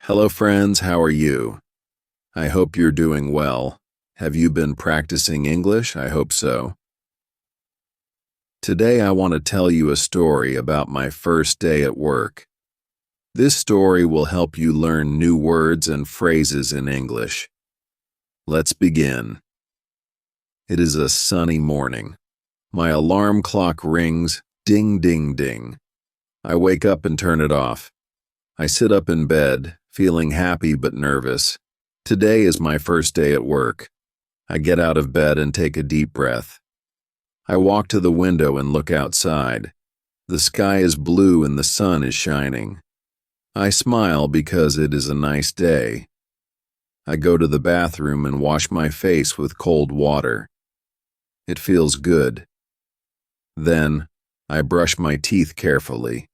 Hello friends, how are you? I hope you're doing well. Have you been practicing English? I hope so. Today I want to tell you a story about my first day at work. This story will help you learn new words and phrases in English. Let's begin. It is a sunny morning. My alarm clock rings, ding ding ding. I wake up and turn it off. I sit up in bed, feeling happy but nervous. Today is my first day at work. I get out of bed and take a deep breath. I walk to the window and look outside. The sky is blue and the sun is shining. I smile because it is a nice day. I go to the bathroom and wash my face with cold water. It feels good. Then, I brush my teeth carefully.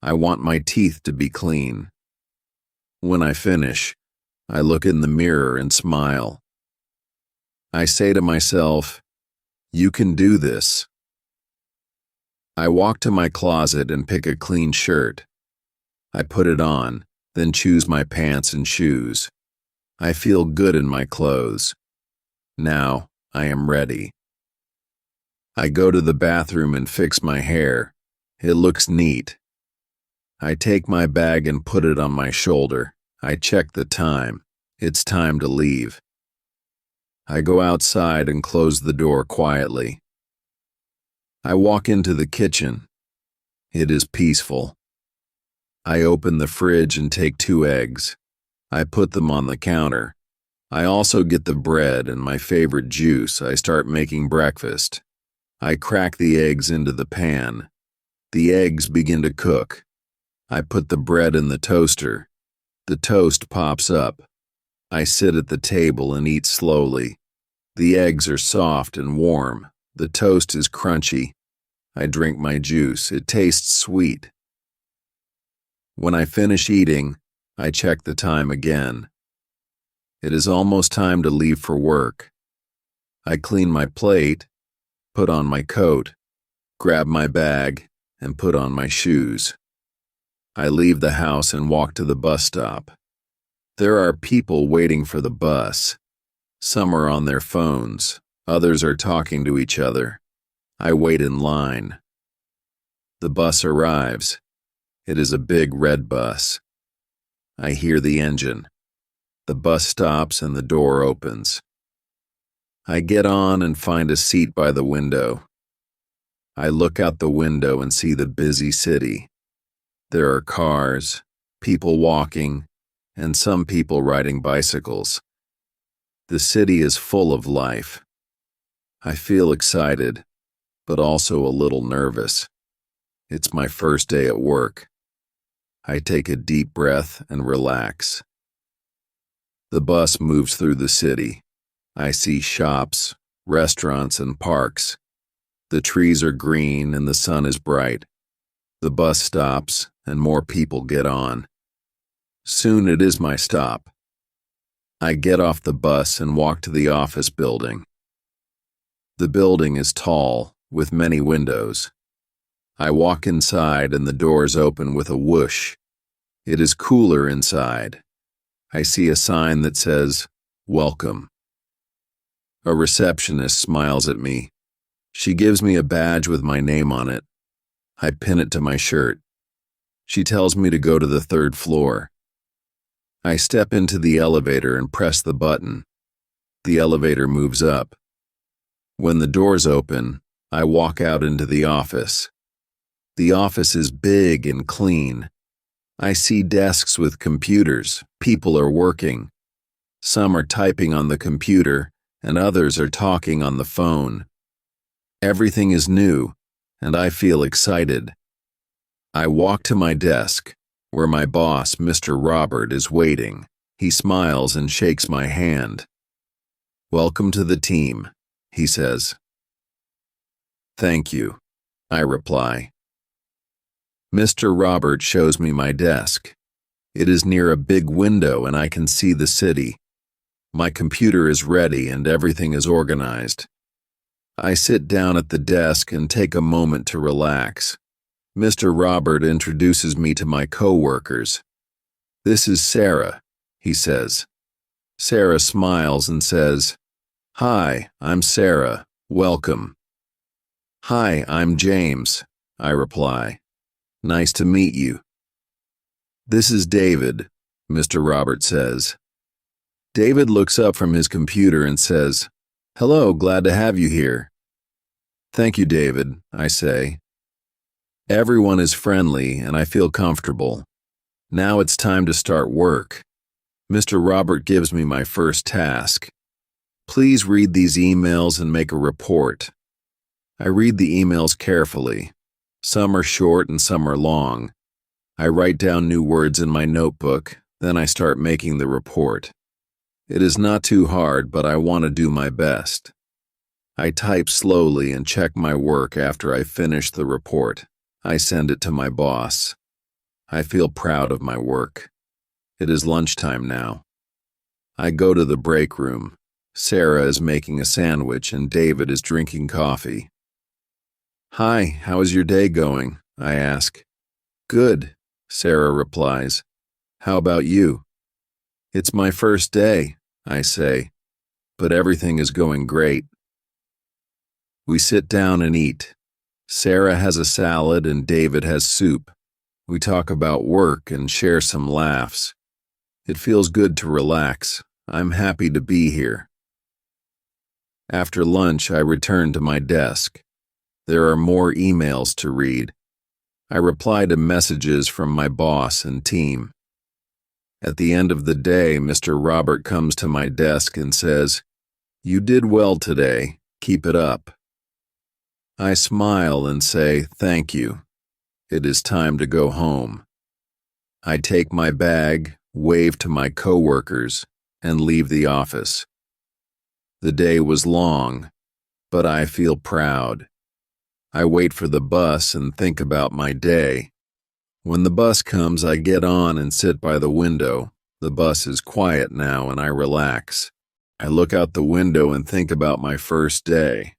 I want my teeth to be clean. When I finish, I look in the mirror and smile. I say to myself, "You can do this." I walk to my closet and pick a clean shirt. I put it on, then choose my pants and shoes. I feel good in my clothes. Now, I am ready. I go to the bathroom and fix my hair. It looks neat. I take my bag and put it on my shoulder. I check the time. It's time to leave. I go outside and close the door quietly. I walk into the kitchen. It is peaceful. I open the fridge and take 2 eggs. I put them on the counter. I also get the bread and my favorite juice. I start making breakfast. I crack the eggs into the pan. The eggs begin to cook. I put the bread in the toaster. The toast pops up. I sit at the table and eat slowly. The eggs are soft and warm. The toast is crunchy. I drink my juice. It tastes sweet. When I finish eating, I check the time again. It is almost time to leave for work. I clean my plate, put on my coat, grab my bag, and put on my shoes. I leave the house and walk to the bus stop. There are people waiting for the bus. Some are on their phones. Others are talking to each other. I wait in line. The bus arrives. It is a big red bus. I hear the engine. The bus stops and the door opens. I get on and find a seat by the window. I look out the window and see the busy city. There are cars, people walking, and some people riding bicycles. The city is full of life. I feel excited, but also a little nervous. It's my first day at work. I take a deep breath and relax. The bus moves through the city. I see shops, restaurants, and parks. The trees are green and the sun is bright. The bus stops and more people get on. Soon it is my stop. I get off the bus and walk to the office building. The building is tall, with many windows. I walk inside and the doors open with a whoosh. It is cooler inside. I see a sign that says, "Welcome." A receptionist smiles at me. She gives me a badge with my name on it. I pin it to my shirt. She tells me to go to the 3rd floor. I step into the elevator and press the button. The elevator moves up. When the doors open, I walk out into the office. The office is big and clean. I see desks with computers. People are working. Some are typing on the computer, and others are talking on the phone. Everything is new, and I feel excited. I walk to my desk, where my boss, Mr. Robert, is waiting. He smiles and shakes my hand. "Welcome to the team," he says. "Thank you," I reply. Mr. Robert shows me my desk. It is near a big window and I can see the city. My computer is ready and everything is organized. I sit down at the desk and take a moment to relax. Mr. Robert introduces me to my co-workers. "This is Sarah," he says. Sarah smiles and says, "Hi, I'm Sarah. Welcome." "Hi, I'm James," I reply. "Nice to meet you." "This is David," Mr. Robert says. David looks up from his computer and says, "Hello, glad to have you here." "Thank you, David," I say. Everyone is friendly and I feel comfortable. Now it's time to start work. Mr. Robert gives me my first task. "Please read these emails and make a report." I read the emails carefully. Some are short and some are long. I write down new words in my notebook, then I start making the report. It is not too hard, but I want to do my best. I type slowly and check my work after I finish the report. I send it to my boss. I feel proud of my work. It is lunchtime now. I go to the break room. Sarah is making a sandwich and David is drinking coffee. "Hi, how is your day going?" I ask. "Good," Sarah replies. "How about you?" "It's my first day," I say, "but everything is going great." We sit down and eat. Sarah has a salad and David has soup. We talk about work and share some laughs. It feels good to relax. I'm happy to be here. After lunch, I return to my desk. There are more emails to read. I reply to messages from my boss and team. At the end of the day, Mr. Robert comes to my desk and says, "You did well today. Keep it up." I smile and say, "Thank you. It is time to go home." I take my bag, wave to my coworkers, and leave the office. The day was long, but I feel proud. I wait for the bus and think about my day. When the bus comes, I get on and sit by the window. The bus is quiet now and I relax. I look out the window and think about my first day.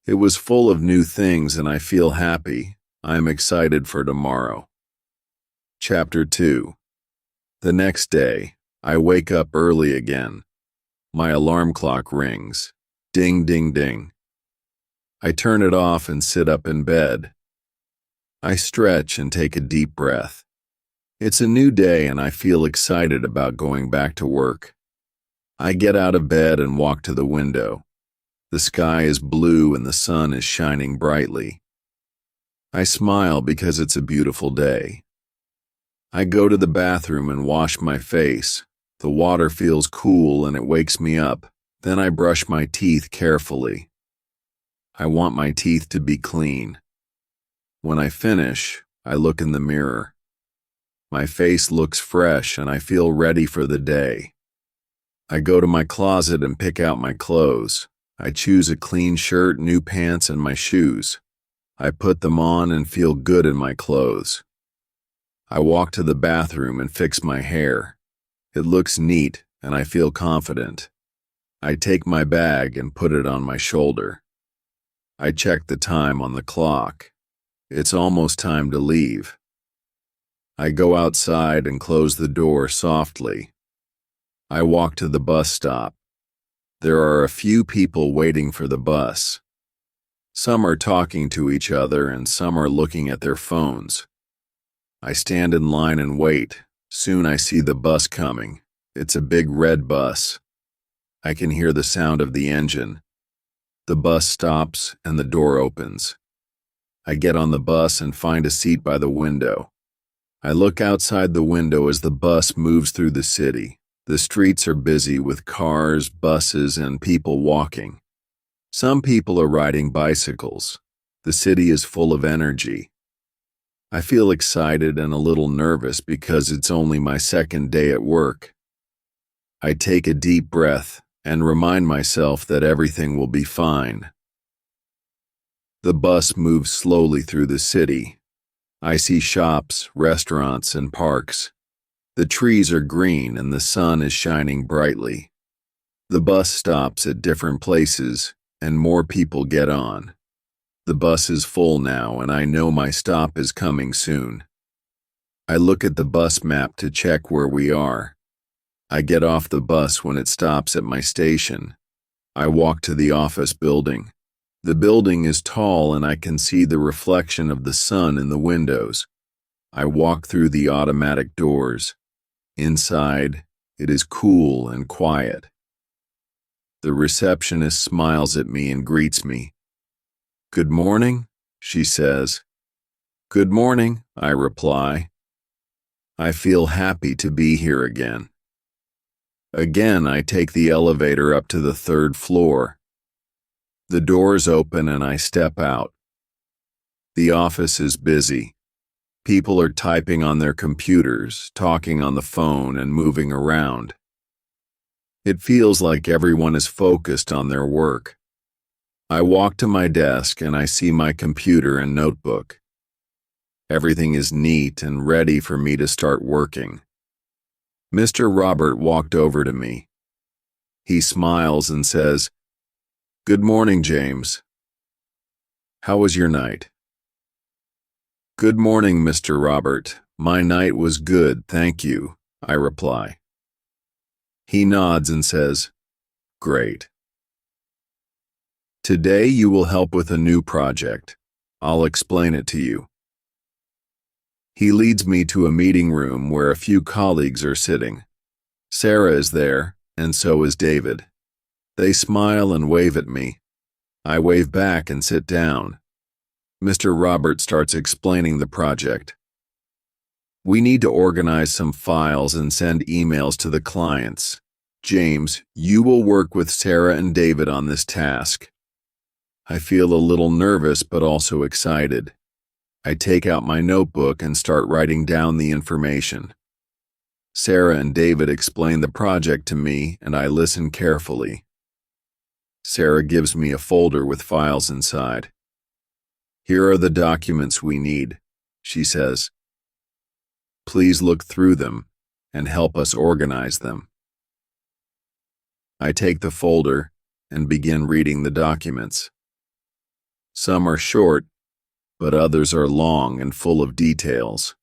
It was full of new things and I feel happy. I'm excited for tomorrow. Chapter 2. The next day, I wake up early again. My alarm clock rings. Ding, ding, ding. I turn it off and sit up in bed. I stretch and take a deep breath. It's a new day and I feel excited about going back to work. I get out of bed and walk to the window. The sky is blue and the sun is shining brightly. I smile because it's a beautiful day. I go to the bathroom and wash my face. The water feels cool and it wakes me up. Then I brush my teeth carefully. I want my teeth to be clean. When I finish, I look in the mirror. My face looks fresh and I feel ready for the day. I go to my closet and pick out my clothes. I choose a clean shirt, new pants, and my shoes. I put them on and feel good in my clothes. I walk to the bathroom and fix my hair. It looks neat and I feel confident. I take my bag and put it on my shoulder. I check the time on the clock. It's almost time to leave. I go outside and close the door softly. I walk to the bus stop. There are a few people waiting for the bus. Some are talking to each other and some are looking at their phones. I stand in line and wait. Soon I see the bus coming. It's a big red bus. I can hear the sound of the engine. The bus stops and the door opens. I get on the bus and find a seat by the window. I look outside the window as the bus moves through the city. The streets are busy with cars, buses, and people walking. Some people are riding bicycles. The city is full of energy. I feel excited and a little nervous because it's only my second day at work. I take a deep breath and remind myself that everything will be fine. The bus moves slowly through the city. I see shops, restaurants, and parks. The trees are green and the sun is shining brightly. The bus stops at different places and more people get on. The bus is full now and I know my stop is coming soon. I look at the bus map to check where we are. I get off the bus when it stops at my station. I walk to the office building. The building is tall and I can see the reflection of the sun in the windows. I walk through the automatic doors. Inside, it is cool and quiet. The receptionist smiles at me and greets me. "Good morning," she says. "Good morning," I reply. I feel happy to be here again. Again, I take the elevator up to the 3rd floor. The doors open and I step out. The office is busy. People are typing on their computers, talking on the phone, and moving around. It feels like everyone is focused on their work. I walk to my desk and I see my computer and notebook. Everything is neat and ready for me to start working. Mr. Robert walked over to me. He smiles and says, "Good morning, James. How was your night?" "Good morning, Mr. Robert. My night was good, thank you," I reply. He nods and says, "Great. Today you will help with a new project. I'll explain it to you." He leads me to a meeting room where a few colleagues are sitting. Sarah is there, and so is David. They smile and wave at me. I wave back and sit down. Mr. Robert starts explaining the project. We need to organize some files and send emails to the clients. James, you will work with Sarah and David on this task. I feel a little nervous but also excited. I take out my notebook and start writing down the information. Sarah and David explain the project to me and I listen carefully. Sarah gives me a folder with files inside. "Here are the documents we need," she says. "Please look through them and help us organize them." I take the folder and begin reading the documents. Some are short, but others are long and full of details.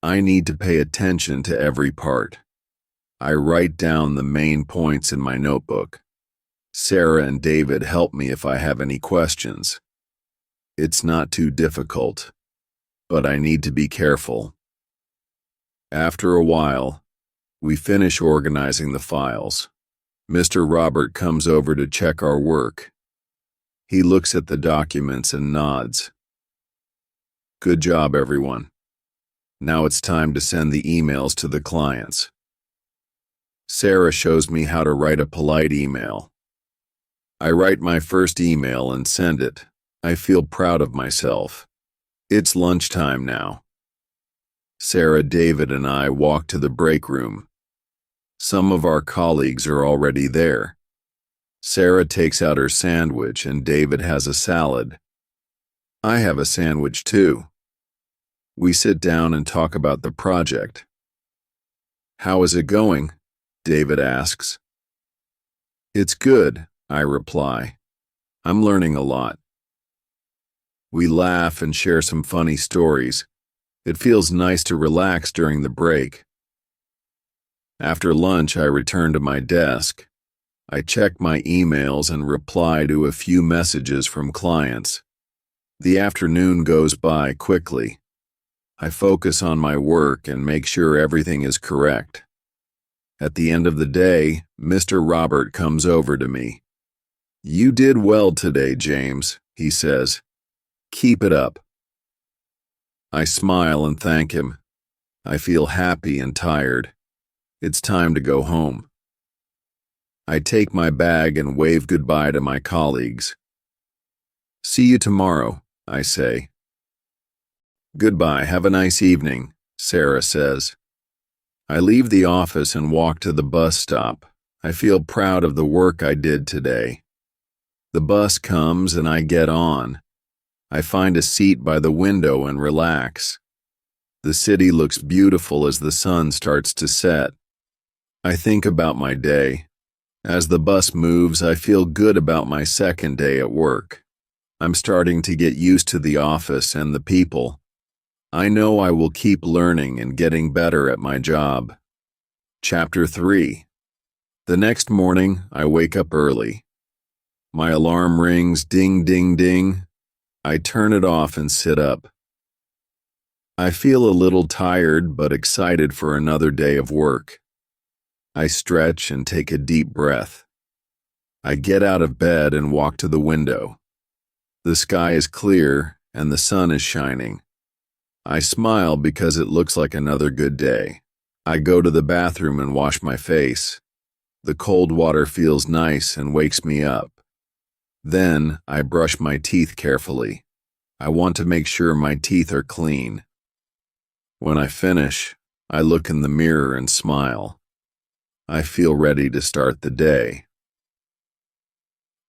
I need to pay attention to every part. I write down the main points in my notebook. Sarah and David help me if I have any questions. It's not too difficult, but I need to be careful. After a while, we finish organizing the files. Mr. Robert comes over to check our work. He looks at the documents and nods. "Good job, everyone. Now it's time to send the emails to the clients." Sarah shows me how to write a polite email. I write my first email and send it. I feel proud of myself. It's lunchtime now. Sarah, David, and I walk to the break room. Some of our colleagues are already there. Sarah takes out her sandwich and David has a salad. I have a sandwich too. We sit down and talk about the project. "How is it going?" David asks. "It's good," I reply. "I'm learning a lot." We laugh and share some funny stories. It feels nice to relax during the break. After lunch, I return to my desk. I check my emails and reply to a few messages from clients. The afternoon goes by quickly. I focus on my work and make sure everything is correct. At the end of the day, Mr. Robert comes over to me. "You did well today, James," he says. "Keep it up." I smile and thank him. I feel happy and tired. It's time to go home. I take my bag and wave goodbye to my colleagues. "See you tomorrow," I say. "Goodbye, have a nice evening," Sarah says. I leave the office and walk to the bus stop. I feel proud of the work I did today. The bus comes and I get on. I find a seat by the window and relax. The city looks beautiful as the sun starts to set. I think about my day. As the bus moves, I feel good about my second day at work. I'm starting to get used to the office and the people. I know I will keep learning and getting better at my job. Chapter 3. The next morning, I wake up early. My alarm rings, ding, ding, ding. I turn it off and sit up. I feel a little tired but excited for another day of work. I stretch and take a deep breath. I get out of bed and walk to the window. The sky is clear and the sun is shining. I smile because it looks like another good day. I go to the bathroom and wash my face. The cold water feels nice and wakes me up. Then I brush my teeth carefully. I want to make sure my teeth are clean. When I finish, I look in the mirror and smile. I feel ready to start the day.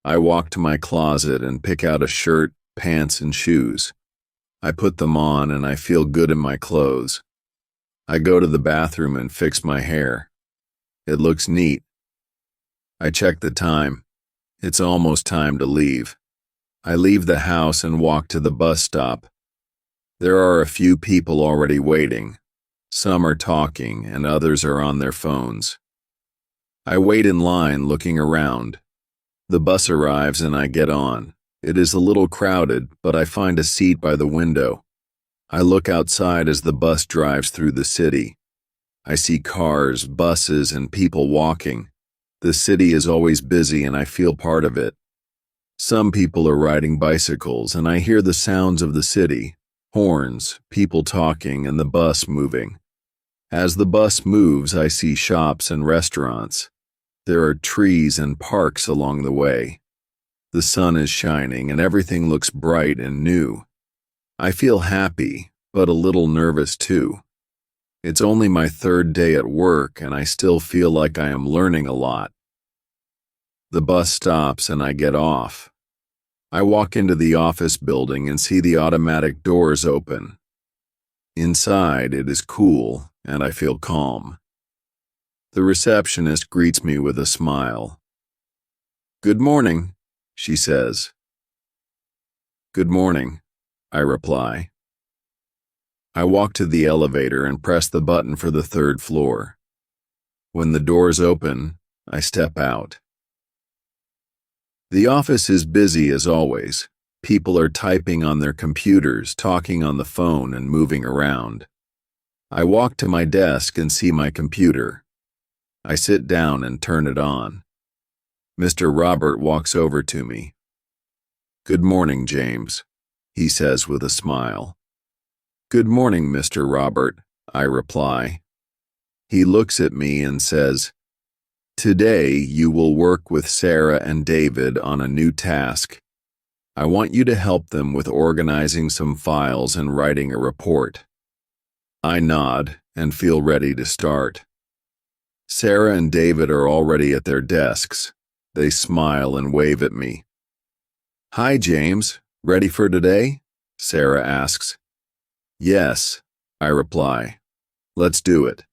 I walk to my closet and pick out a shirt, pants, and shoes. I put them on and I feel good in my clothes. I go to the bathroom and fix my hair. It looks neat. I check the time. It's almost time to leave. I leave the house and walk to the bus stop. There are a few people already waiting. Some are talking and others are on their phones. I wait in line looking around. The bus arrives and I get on. It is a little crowded, but I find a seat by the window. I look outside as the bus drives through the city. I see cars, buses, and people walking. The city is always busy and I feel part of it. Some people are riding bicycles and I hear the sounds of the city, horns, people talking, and the bus moving. As the bus moves, I see shops and restaurants. There are trees and parks along the way. The sun is shining and everything looks bright and new. I feel happy, but a little nervous too. It's only my third day at work and I still feel like I am learning a lot. The bus stops and I get off. I walk into the office building and see the automatic doors open. Inside, it is cool and I feel calm. The receptionist greets me with a smile. "Good morning," she says. "Good morning," I reply. I walk to the elevator and press the button for the third floor. When the doors open, I step out. The office is busy as always. People are typing on their computers, talking on the phone, and moving around. I walk to my desk and see my computer. I sit down and turn it on. Mr. Robert walks over to me. "Good morning, James," he says with a smile. "Good morning, Mr. Robert," I reply. He looks at me and says, "Today you will work with Sarah and David on a new task. I want you to help them with organizing some files and writing a report." I nod and feel ready to start. Sarah and David are already at their desks. They smile and wave at me. "Hi, James. Ready for today?" Sarah asks. "Yes," I reply. "Let's do it."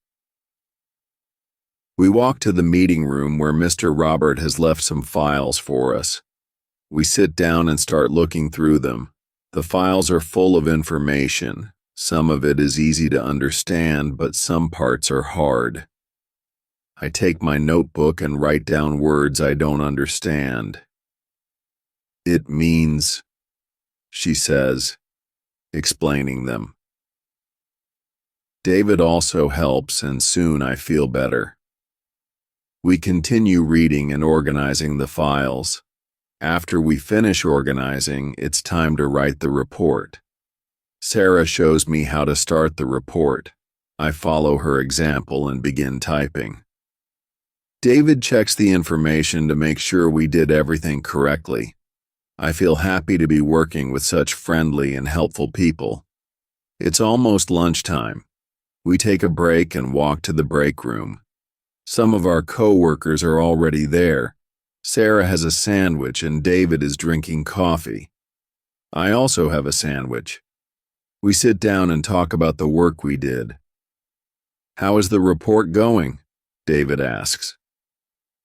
We walk to the meeting room where Mr. Robert has left some files for us. We sit down and start looking through them. The files are full of information. Some of it is easy to understand, but some parts are hard. I take my notebook and write down words I don't understand. "It means," she says, explaining them. David also helps, and soon I feel better. We continue reading and organizing the files. After we finish organizing, it's time to write the report. Sarah shows me how to start the report. I follow her example and begin typing. David checks the information to make sure we did everything correctly. I feel happy to be working with such friendly and helpful people. It's almost lunchtime. We take a break and walk to the break room. Some of our co-workers are already there. Sarah has a sandwich and David is drinking coffee. I also have a sandwich. We sit down and talk about the work we did. "How is the report going?" David asks.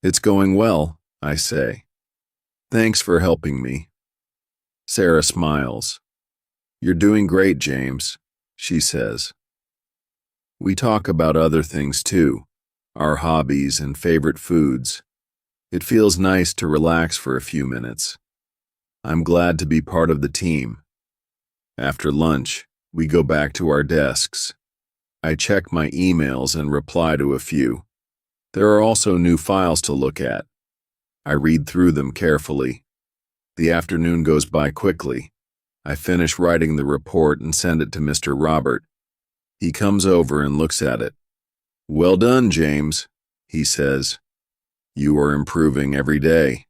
"It's going well," I say. "Thanks for helping me." Sarah smiles. "You're doing great, James," she says. We talk about other things too, our hobbies and favorite foods. It feels nice to relax for a few minutes. I'm glad to be part of the team. After lunch, we go back to our desks. I check my emails and reply to a few. There are also new files to look at. I read through them carefully. The afternoon goes by quickly. I finish writing the report and send it to Mr. Robert. He comes over and looks at it. Well done, James, he says. You are improving every day.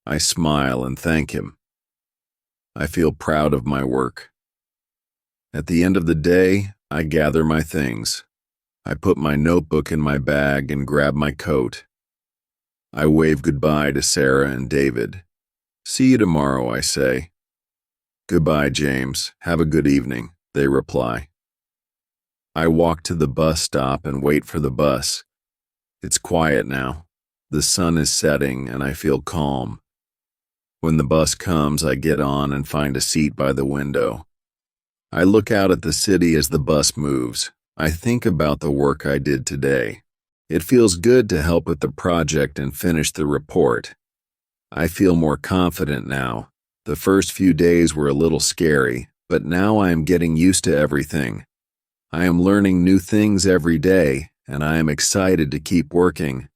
I smile and thank him. I feel proud of my work. At the end of the day, I gather my things. I put my notebook in my bag and grab my coat. I wave goodbye to Sarah and David. See you tomorrow, I say. Goodbye, James. Have a good evening, they reply. I walk to the bus stop and wait for the bus. It's quiet now. The sun is setting and I feel calm. When the bus comes, I get on and find a seat by the window. I look out at the city as the bus moves. I think about the work I did today. It feels good to help with the project and finish the report. I feel more confident now. The first few days were a little scary, but now I am getting used to everything. I am learning new things every day, and I am excited to keep working.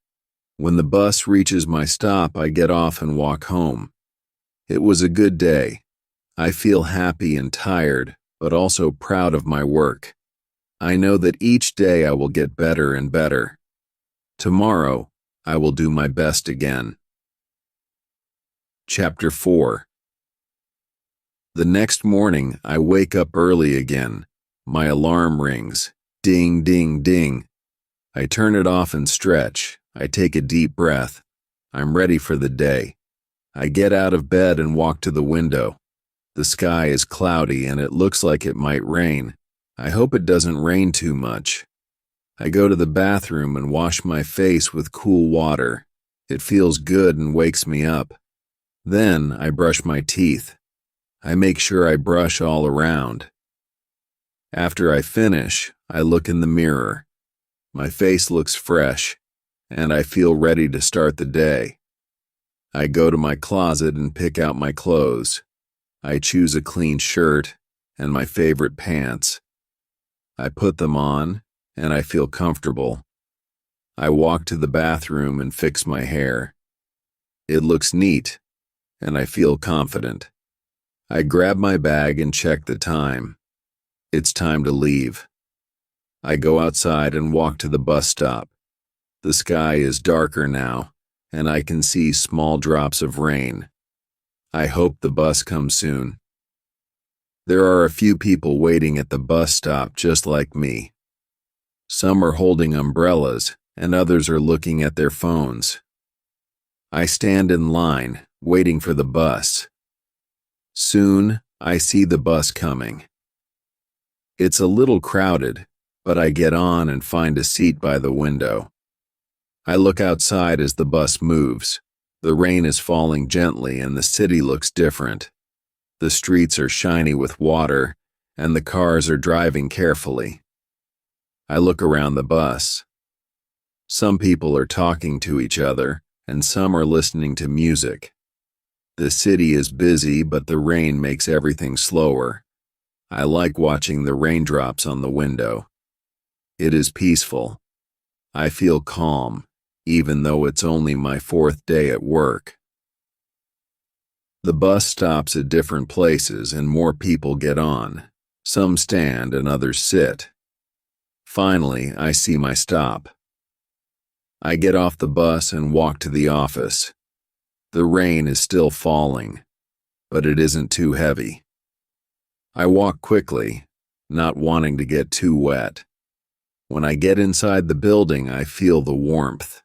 When the bus reaches my stop, I get off and walk home. It was a good day. I feel happy and tired, but also proud of my work. I know that each day I will get better and better. Tomorrow, I will do my best again. Chapter 4. The next morning, I wake up early again. My alarm rings. Ding, ding, ding. I turn it off and stretch. I take a deep breath. I'm ready for the day. I get out of bed and walk to the window. The sky is cloudy and it looks like it might rain. I hope it doesn't rain too much. I go to the bathroom and wash my face with cool water. It feels good and wakes me up. Then I brush my teeth. I make sure I brush all around. After I finish, I look in the mirror. My face looks fresh, and I feel ready to start the day. I go to my closet and pick out my clothes. I choose a clean shirt and my favorite pants. I put them on, and I feel comfortable. I walk to the bathroom and fix my hair. It looks neat, and I feel confident. I grab my bag and check the time. It's time to leave. I go outside and walk to the bus stop. The sky is darker now, and I can see small drops of rain. I hope the bus comes soon. There are a few people waiting at the bus stop just like me. Some are holding umbrellas, and others are looking at their phones. I stand in line, waiting for the bus. Soon, I see the bus coming. It's a little crowded, but I get on and find a seat by the window. I look outside as the bus moves. The rain is falling gently and the city looks different. The streets are shiny with water, and the cars are driving carefully. I look around the bus. Some people are talking to each other, and some are listening to music. The city is busy, but the rain makes everything slower. I like watching the raindrops on the window. It is peaceful. I feel calm, even though it's only my 4th day at work. The bus stops at different places and more people get on. Some stand and others sit. Finally, I see my stop. I get off the bus and walk to the office. The rain is still falling, but it isn't too heavy. I walk quickly, not wanting to get too wet. When I get inside the building, I feel the warmth.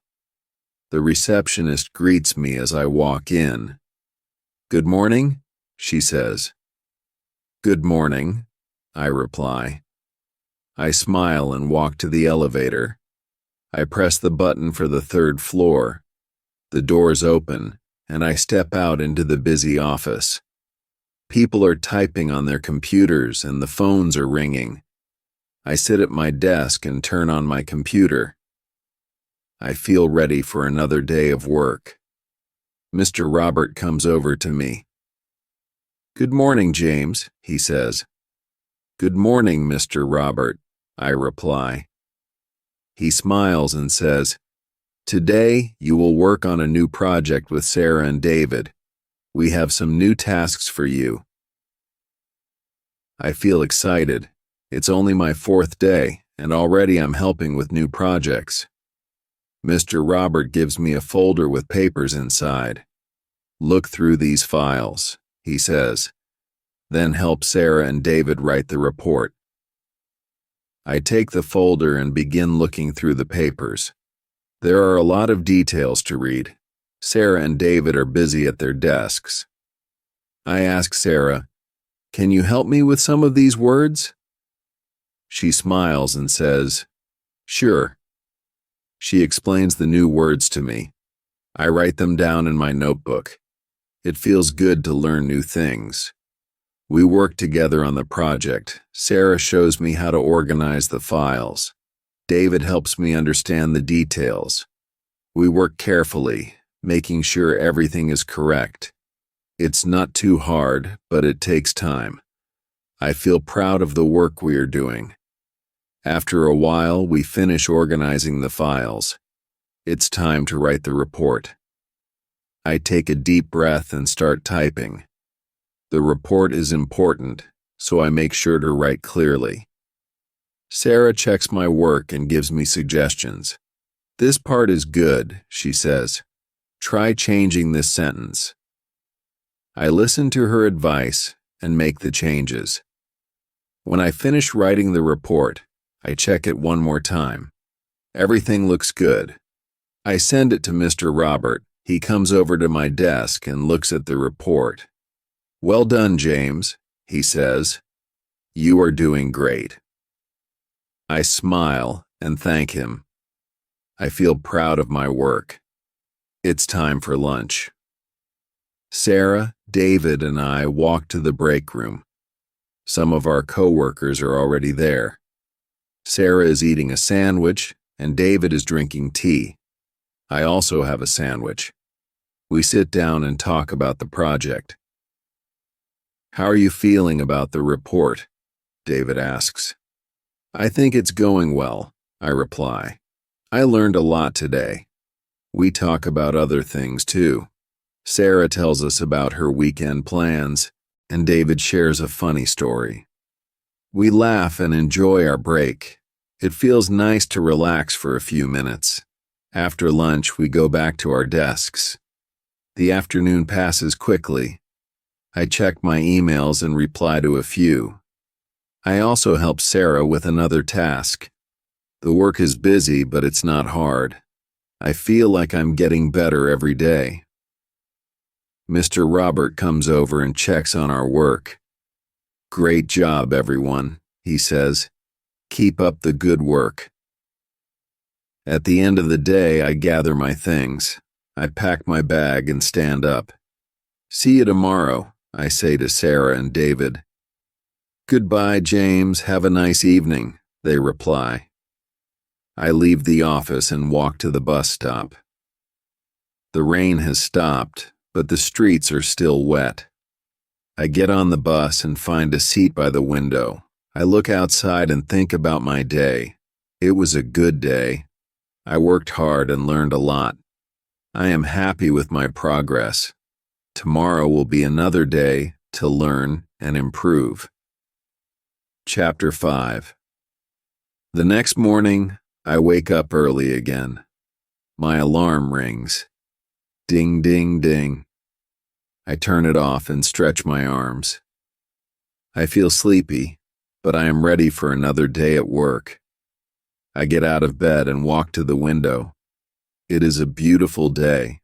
The receptionist greets me as I walk in. "Good morning," she says. "Good morning," I reply. I smile and walk to the elevator. I press the button for the 3rd floor. The doors open, and I step out into the busy office. People are typing on their computers and the phones are ringing. I sit at my desk and turn on my computer. I feel ready for another day of work. Mr. Robert comes over to me. "Good morning, James," he says. "Good morning, Mr. Robert," I reply. He smiles and says, "Today you will work on a new project with Sarah and David. We have some new tasks for you." I feel excited. It's only my 4th day, and already I'm helping with new projects. Mr. Robert gives me a folder with papers inside. "Look through these files," he says. "Then help Sarah and David write the report." I take the folder and begin looking through the papers. There are a lot of details to read. Sarah and David are busy at their desks. I ask Sarah, "Can you help me with some of these words?" She smiles and says, "Sure." She explains the new words to me. I write them down in my notebook. It feels good to learn new things. We work together on the project. Sarah shows me how to organize the files. David helps me understand the details. We work carefully, making sure everything is correct. It's not too hard, but it takes time. I feel proud of the work we are doing. After a while, we finish organizing the files. It's time to write the report. I take a deep breath and start typing. The report is important, so I make sure to write clearly. Sarah checks my work and gives me suggestions. "This part is good," she says. "Try changing this sentence." I listen to her advice and make the changes. When I finish writing the report, I check it one more time. Everything looks good. I send it to Mr. Robert. He comes over to my desk and looks at the report. "Well done, James," he says. "You are doing great." I smile and thank him. I feel proud of my work. It's time for lunch. Sarah, David, and I walk to the break room. Some of our co-workers are already there. Sarah is eating a sandwich, and David is drinking tea. I also have a sandwich. We sit down and talk about the project. "How are you feeling about the report?" David asks. "I think it's going well," I reply. "I learned a lot today." We talk about other things too. Sarah tells us about her weekend plans, and David shares a funny story. We laugh and enjoy our break. It feels nice to relax for a few minutes. After lunch, we go back to our desks. The afternoon passes quickly. I check my emails and reply to a few. I also help Sarah with another task. The work is busy, but it's not hard. I feel like I'm getting better every day. Mr. Robert comes over and checks on our work. "Great job, everyone," he says. "Keep up the good work." At the end of the day, I gather my things. I pack my bag and stand up. "See you tomorrow," I say to Sarah and David. "Goodbye, James. Have a nice evening," they reply. I leave the office and walk to the bus stop. The rain has stopped, but the streets are still wet. I get on the bus and find a seat by the window. I look outside and think about my day. It was a good day. I worked hard and learned a lot. I am happy with my progress. Tomorrow will be another day to learn and improve. Chapter 5. The next morning, I wake up early again. My alarm rings. Ding, ding, ding. I turn it off and stretch my arms. I feel sleepy, but I am ready for another day at work. I get out of bed and walk to the window. It is a beautiful day.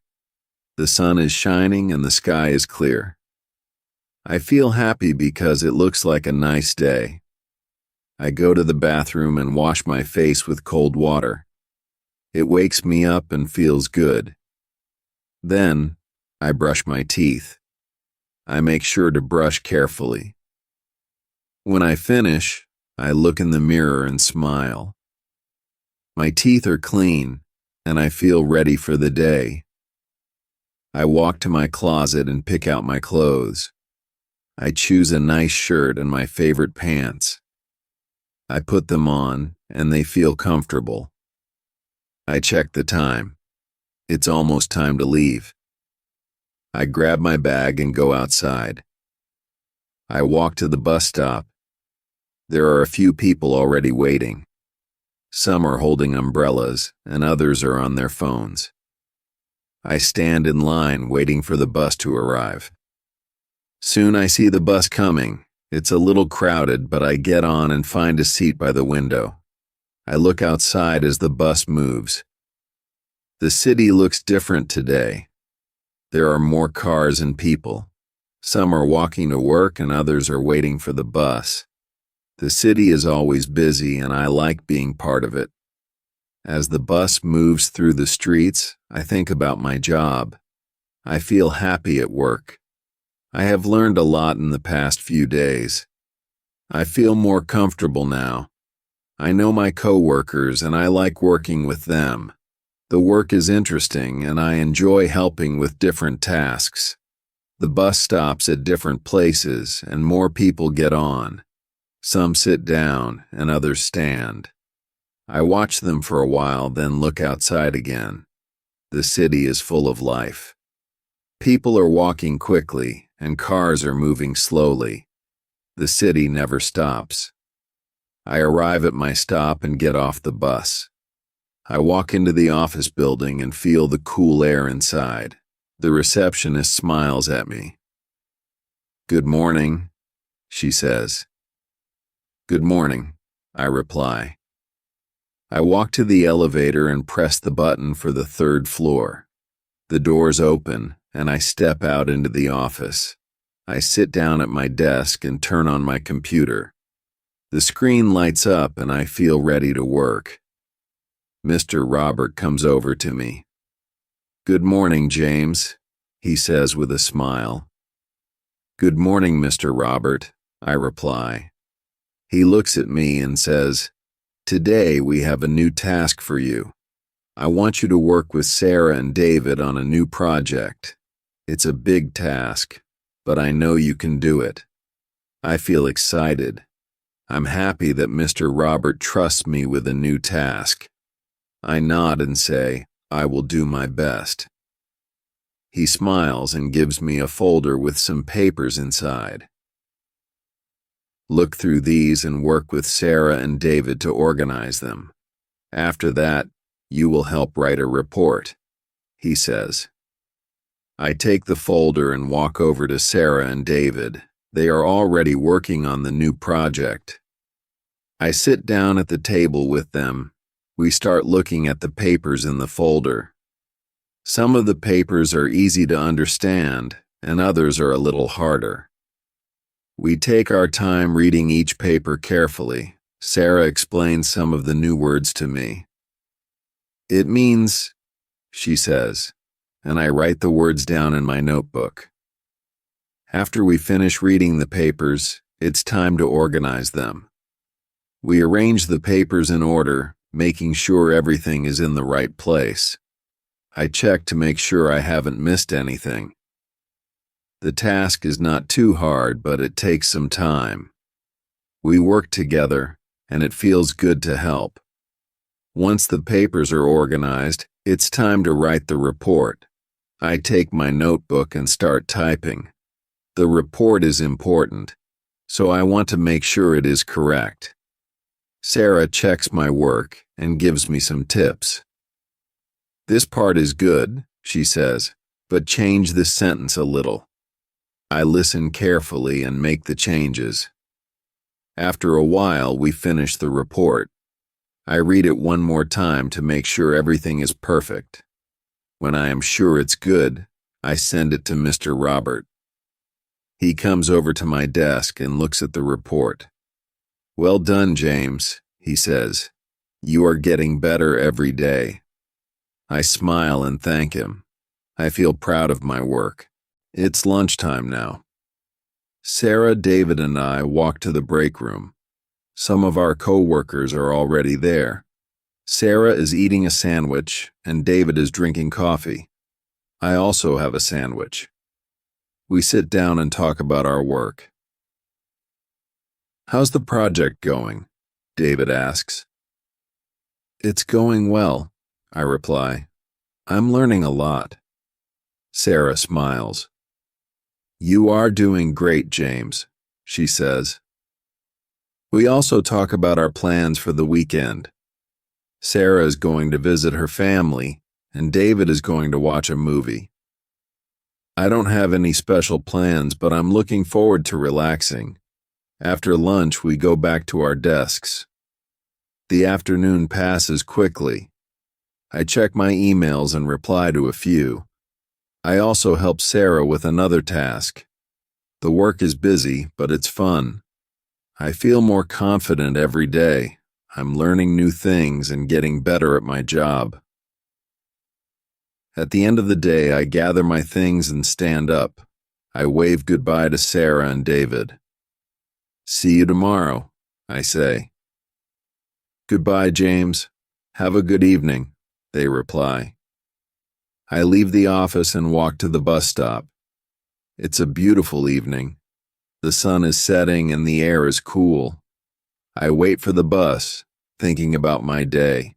The sun is shining and the sky is clear. I feel happy because it looks like a nice day. I go to the bathroom and wash my face with cold water. It wakes me up and feels good. Then, I brush my teeth. I make sure to brush carefully. When I finish, I look in the mirror and smile. My teeth are clean, and I feel ready for the day. I walk to my closet and pick out my clothes. I choose a nice shirt and my favorite pants. I put them on, and they feel comfortable. I check the time. It's almost time to leave. I grab my bag and go outside. I walk to the bus stop. There are a few people already waiting. Some are holding umbrellas, and others are on their phones. I stand in line waiting for the bus to arrive. Soon I see the bus coming. It's a little crowded, but I get on and find a seat by the window. I look outside as the bus moves. The city looks different today. There are more cars and people. Some are walking to work and others are waiting for the bus. The city is always busy and I like being part of it. As the bus moves through the streets, I think about my job. I feel happy at work. I have learned a lot in the past few days. I feel more comfortable now. I know my coworkers and I like working with them. The work is interesting and I enjoy helping with different tasks. The bus stops at different places and more people get on. Some sit down and others stand. I watch them for a while, then look outside again. The city is full of life. People are walking quickly and cars are moving slowly. The city never stops. I arrive at my stop and get off the bus. I walk into the office building and feel the cool air inside. The receptionist smiles at me. "Good morning," she says. "Good morning," I reply. I walk to the elevator and press the button for the third floor. The doors open and I step out into the office. I sit down at my desk and turn on my computer. The screen lights up and I feel ready to work. Mr. Robert comes over to me. "Good morning, James," he says with a smile. "Good morning, Mr. Robert," I reply. He looks at me and says, "Today we have a new task for you. I want you to work with Sarah and David on a new project. It's a big task, but I know you can do it." I feel excited. I'm happy that Mr. Robert trusts me with a new task. I nod and say, "I will do my best." He smiles and gives me a folder with some papers inside. "Look through these and work with Sarah and David to organize them. After that, you will help write a report," he says. I take the folder and walk over to Sarah and David. They are already working on the new project. I sit down at the table with them. We start looking at the papers in the folder. Some of the papers are easy to understand, and others are a little harder. We take our time reading each paper carefully. Sarah explains some of the new words to me. "It means," she says, and I write the words down in my notebook. After we finish reading the papers, it's time to organize them. We arrange the papers in order, making sure everything is in the right place. I check to make sure I haven't missed anything. The task is not too hard, but it takes some time. We work together, and it feels good to help. Once the papers are organized, it's time to write the report. I take my notebook and start typing. The report is important, so I want to make sure it is correct. Sarah checks my work and gives me some tips. "This part is good," she says, "but change this sentence a little." I listen carefully and make the changes. After a while, we finish the report. I read it one more time to make sure everything is perfect. When I am sure it's good, I send it to Mr. Robert. He comes over to my desk and looks at the report. "Well done, James," he says. "You are getting better every day." I smile and thank him. I feel proud of my work. It's lunchtime now. Sarah, David, and I walk to the break room. Some of our co-workers are already there. Sarah is eating a sandwich, and David is drinking coffee. I also have a sandwich. We sit down and talk about our work. "How's the project going?" David asks. "It's going well," I reply. "I'm learning a lot." Sarah smiles. "You are doing great, James," she says. We also talk about our plans for the weekend. Sarah is going to visit her family, and David is going to watch a movie. I don't have any special plans, but I'm looking forward to relaxing. After lunch, we go back to our desks. The afternoon passes quickly. I check my emails and reply to a few. I also help Sarah with another task. The work is busy, but it's fun. I feel more confident every day. I'm learning new things and getting better at my job. At the end of the day, I gather my things and stand up. I wave goodbye to Sarah and David. "See you tomorrow," I say. "Goodbye, James. Have a good evening," they reply. I leave the office and walk to the bus stop. It's a beautiful evening. The sun is setting and the air is cool. I wait for the bus, thinking about my day.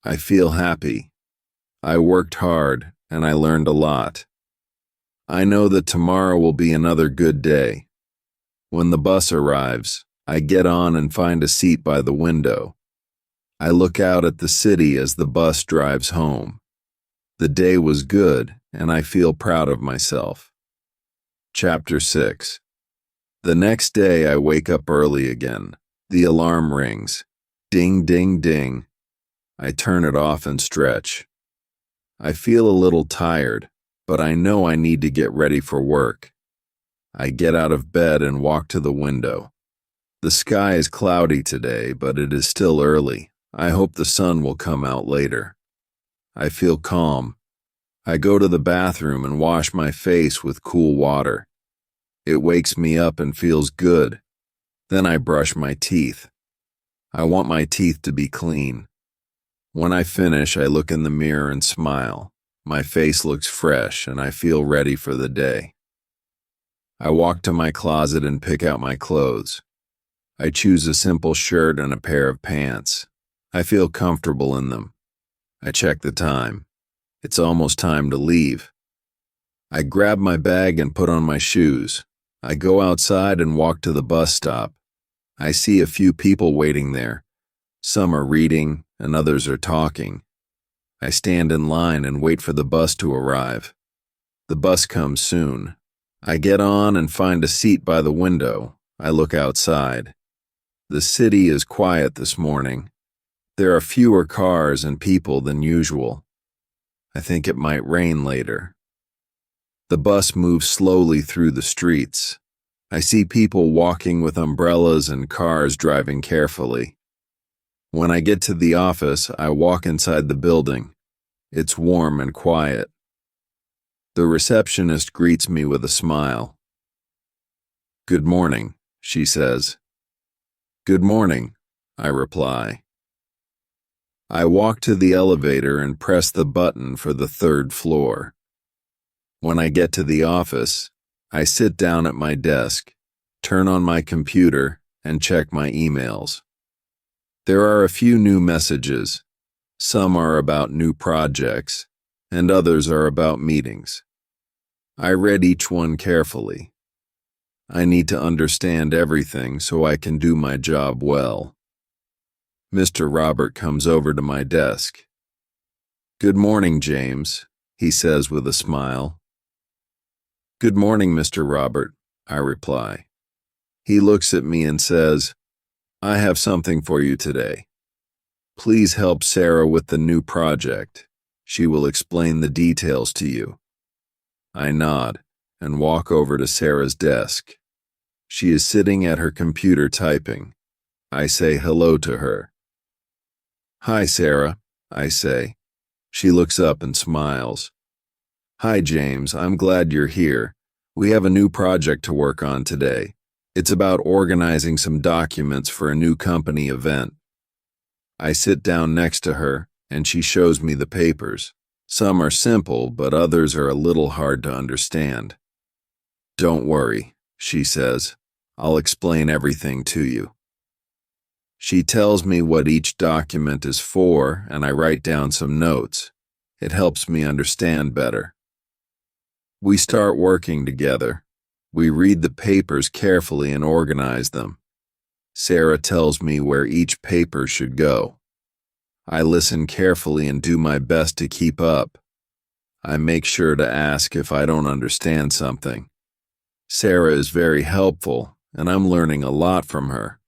I feel happy. I worked hard and I learned a lot. I know that tomorrow will be another good day. When the bus arrives, I get on and find a seat by the window. I look out at the city as the bus drives home. The day was good, and I feel proud of myself. Chapter 6. The next day I wake up early again. The alarm rings. Ding, ding, ding. I turn it off and stretch. I feel a little tired, but I know I need to get ready for work. I get out of bed and walk to the window. The sky is cloudy today, but it is still early. I hope the sun will come out later. I feel calm. I go to the bathroom and wash my face with cool water. It wakes me up and feels good. Then I brush my teeth. I want my teeth to be clean. When I finish, I look in the mirror and smile. My face looks fresh and I feel ready for the day. I walk to my closet and pick out my clothes. I choose a simple shirt and a pair of pants. I feel comfortable in them. I check the time. It's almost time to leave. I grab my bag and put on my shoes. I go outside and walk to the bus stop. I see a few people waiting there. Some are reading and others are talking. I stand in line and wait for the bus to arrive. The bus comes soon. I get on and find a seat by the window. I look outside. The city is quiet this morning. There are fewer cars and people than usual. I think it might rain later. The bus moves slowly through the streets. I see people walking with umbrellas and cars driving carefully. When I get to the office, I walk inside the building. It's warm and quiet. The receptionist greets me with a smile. "Good morning," she says. "Good morning," I reply. I walk to the elevator and press the button for the 3rd floor. When I get to the office, I sit down at my desk, turn on my computer, and check my emails. There are a few new messages. Some are about new projects, and others are about meetings. I read each one carefully. I need to understand everything so I can do my job well. Mr. Robert comes over to my desk. "Good morning, James," he says with a smile. "Good morning, Mr. Robert," I reply. He looks at me and says, "I have something for you today. Please help Sarah with the new project. She will explain the details to you." I nod and walk over to Sarah's desk. She is sitting at her computer typing. I say hello to her. "Hi, Sarah," I say. She looks up and smiles. "Hi, James. I'm glad you're here. We have a new project to work on today. It's about organizing some documents for a new company event. I sit down next to her, and she shows me the papers. Some are simple, but others are a little hard to understand. "Don't worry," she says. "I'll explain everything to you." She tells me what each document is for, and I write down some notes. It helps me understand better. We start working together. We read the papers carefully and organize them. Sarah tells me where each paper should go. I listen carefully and do my best to keep up. I make sure to ask if I don't understand something. Sarah is very helpful, and I'm learning a lot from her.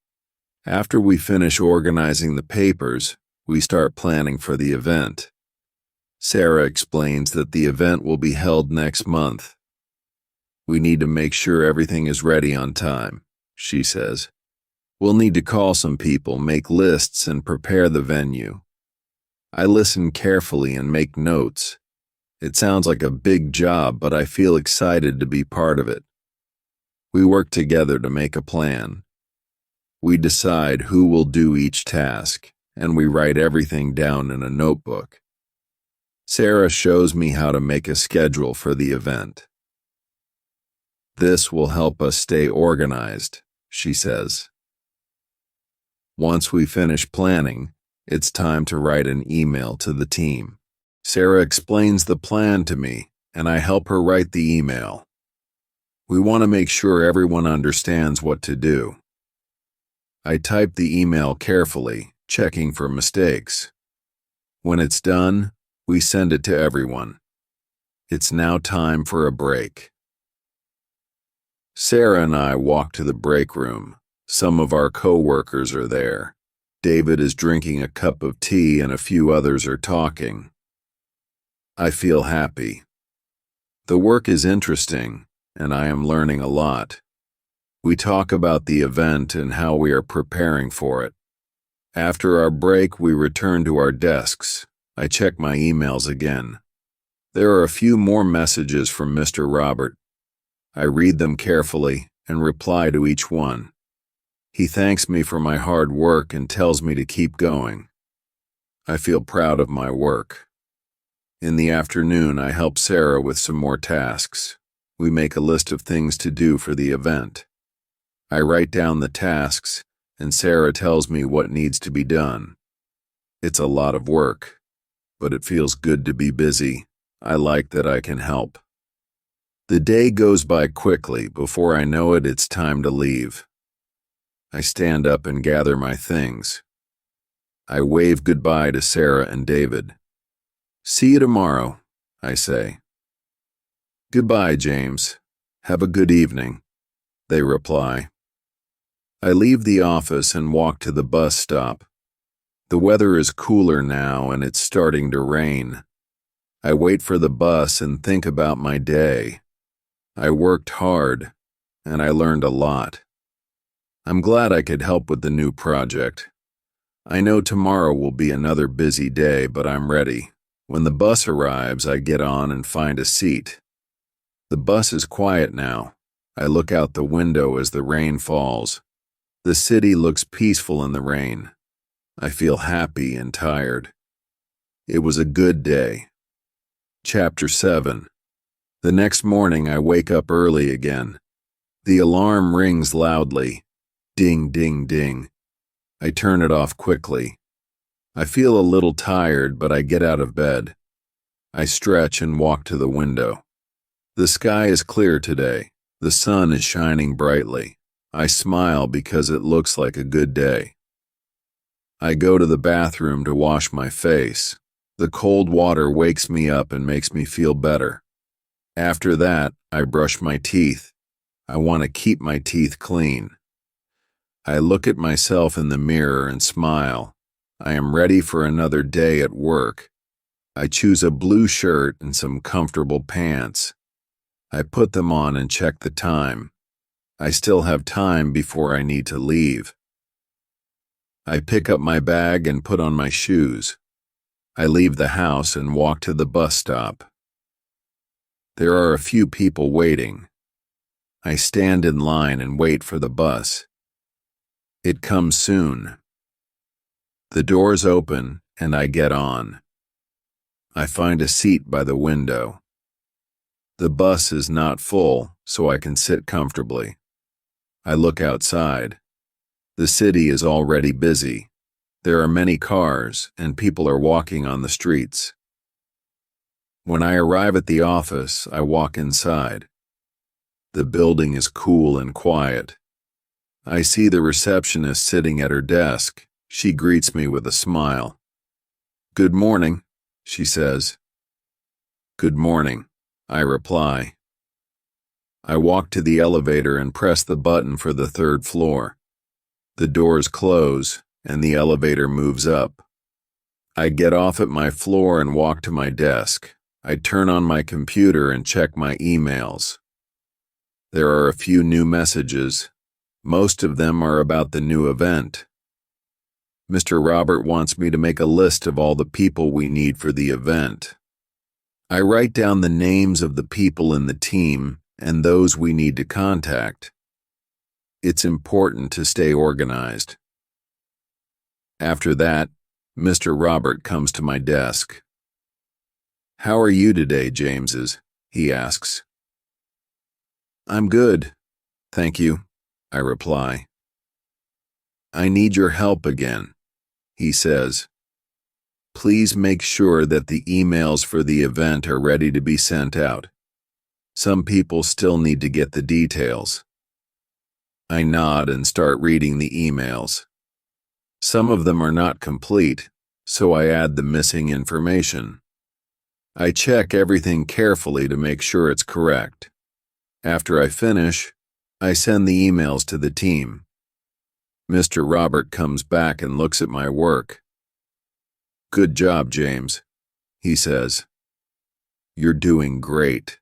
After we finish organizing the papers, we start planning for the event. Sarah explains that the event will be held next month. "We need to make sure everything is ready on time," she says. "We'll need to call some people, make lists, and prepare the venue." I listen carefully and make notes. It sounds like a big job, but I feel excited to be part of it. We work together to make a plan. We decide who will do each task, and we write everything down in a notebook. Sarah shows me how to make a schedule for the event. "This will help us stay organized," she says. Once we finish planning, it's time to write an email to the team. Sarah explains the plan to me, and I help her write the email. We want to make sure everyone understands what to do. I type the email carefully, checking for mistakes. When it's done, we send it to everyone. It's now time for a break. Sarah and I walk to the break room. Some of our co-workers are there. David is drinking a cup of tea and a few others are talking. I feel happy. The work is interesting, and I am learning a lot. We talk about the event and how we are preparing for it. After our break, we return to our desks. I check my emails again. There are a few more messages from Mr. Robert. I read them carefully and reply to each one. He thanks me for my hard work and tells me to keep going. I feel proud of my work. In the afternoon, I help Sarah with some more tasks. We make a list of things to do for the event. I write down the tasks, and Sarah tells me what needs to be done. It's a lot of work, but it feels good to be busy. I like that I can help. The day goes by quickly. Before I know it, it's time to leave. I stand up and gather my things. I wave goodbye to Sarah and David. "See you tomorrow," I say. "Goodbye, James. Have a good evening," they reply. I leave the office and walk to the bus stop. The weather is cooler now and it's starting to rain. I wait for the bus and think about my day. I worked hard, and I learned a lot. I'm glad I could help with the new project. I know tomorrow will be another busy day, but I'm ready. When the bus arrives, I get on and find a seat. The bus is quiet now. I look out the window as the rain falls. The city looks peaceful in the rain. I feel happy and tired. It was a good day. Chapter 7. The next morning, I wake up early again. The alarm rings loudly. Ding, ding, ding. I turn it off quickly. I feel a little tired, but I get out of bed. I stretch and walk to the window. The sky is clear today. The sun is shining brightly. I smile because it looks like a good day. I go to the bathroom to wash my face. The cold water wakes me up and makes me feel better. After that, I brush my teeth. I want to keep my teeth clean. I look at myself in the mirror and smile. I am ready for another day at work. I choose a blue shirt and some comfortable pants. I put them on and check the time. I still have time before I need to leave. I pick up my bag and put on my shoes. I leave the house and walk to the bus stop. There are a few people waiting. I stand in line and wait for the bus. It comes soon. The doors open and I get on. I find a seat by the window. The bus is not full, so I can sit comfortably. I look outside. The city is already busy. There are many cars, and people are walking on the streets. When I arrive at the office, I walk inside. The building is cool and quiet. I see the receptionist sitting at her desk. She greets me with a smile. "Good morning," she says. "Good morning," I reply. I walk to the elevator and press the button for the third floor. The doors close, and the elevator moves up. I get off at my floor and walk to my desk. I turn on my computer and check my emails. There are a few new messages. Most of them are about the new event. Mr. Robert wants me to make a list of all the people we need for the event. I write down the names of the people in the team and those we need to contact. It's important to stay organized. After that, Mr. Robert comes to my desk. "How are you today, Jameses?" he asks. "I'm good, thank you," I reply. "I need your help again," he says. "Please make sure that the emails for the event are ready to be sent out. Some people still need to get the details." I nod and start reading the emails. Some of them are not complete, so I add the missing information. I check everything carefully to make sure it's correct. After I finish, I send the emails to the team. Mr. Robert comes back and looks at my work. "Good job, James," he says. "You're doing great."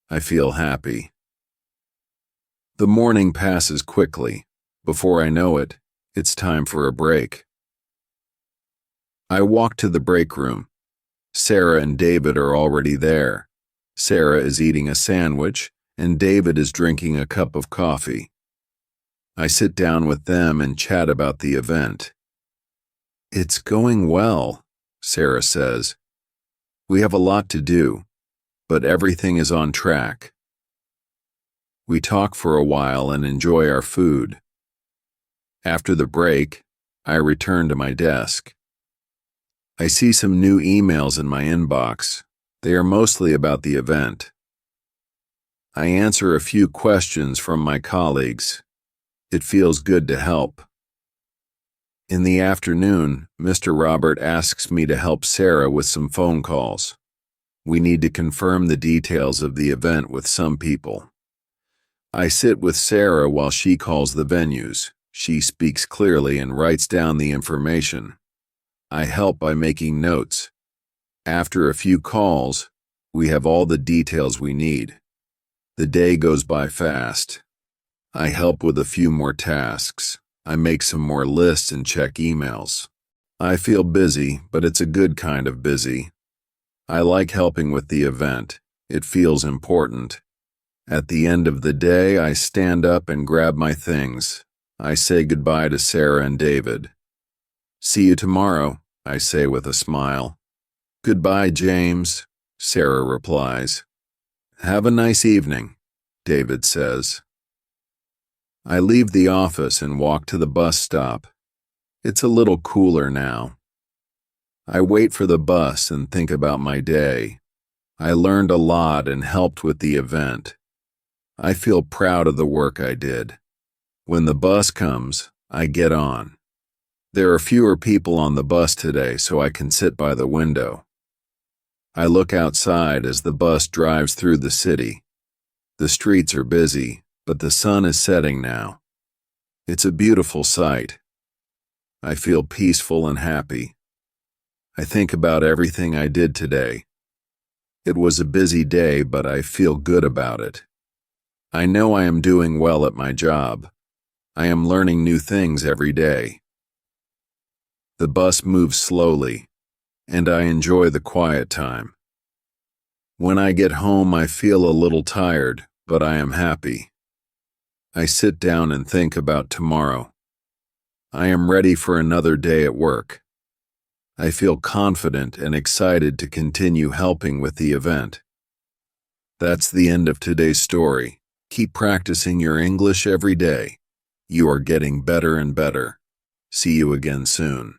I feel happy. The morning passes quickly. Before I know it, it's time for a break. I walk to the break room. Sarah and David are already there. Sarah is eating a sandwich, and David is drinking a cup of coffee. I sit down with them and chat about the event. "It's going well," Sarah says. "We have a lot to do, but everything is on track." We talk for a while and enjoy our food. After the break, I return to my desk. I see some new emails in my inbox. They are mostly about the event. I answer a few questions from my colleagues. It feels good to help. In the afternoon, Mr. Robert asks me to help Sarah with some phone calls. We need to confirm the details of the event with some people. I sit with Sarah while she calls the venues. She speaks clearly and writes down the information. I help by making notes. After a few calls, we have all the details we need. The day goes by fast. I help with a few more tasks. I make some more lists and check emails. I feel busy, but it's a good kind of busy. I like helping with the event. It feels important. At the end of the day, I stand up and grab my things. I say goodbye to Sarah and David. "See you tomorrow," I say with a smile. "Goodbye, James," Sarah replies. "Have a nice evening," David says. I leave the office and walk to the bus stop. It's a little cooler now. I wait for the bus and think about my day. I learned a lot and helped with the event. I feel proud of the work I did. When the bus comes, I get on. There are fewer people on the bus today, so I can sit by the window. I look outside as the bus drives through the city. The streets are busy, but the sun is setting now. It's a beautiful sight. I feel peaceful and happy. I think about everything I did today. It was a busy day, but I feel good about it. I know I am doing well at my job. I am learning new things every day. The bus moves slowly, and I enjoy the quiet time. When I get home, I feel a little tired, but I am happy. I sit down and think about tomorrow. I am ready for another day at work. I feel confident and excited to continue helping with the event. That's the end of today's story. Keep practicing your English every day. You are getting better and better. See you again soon.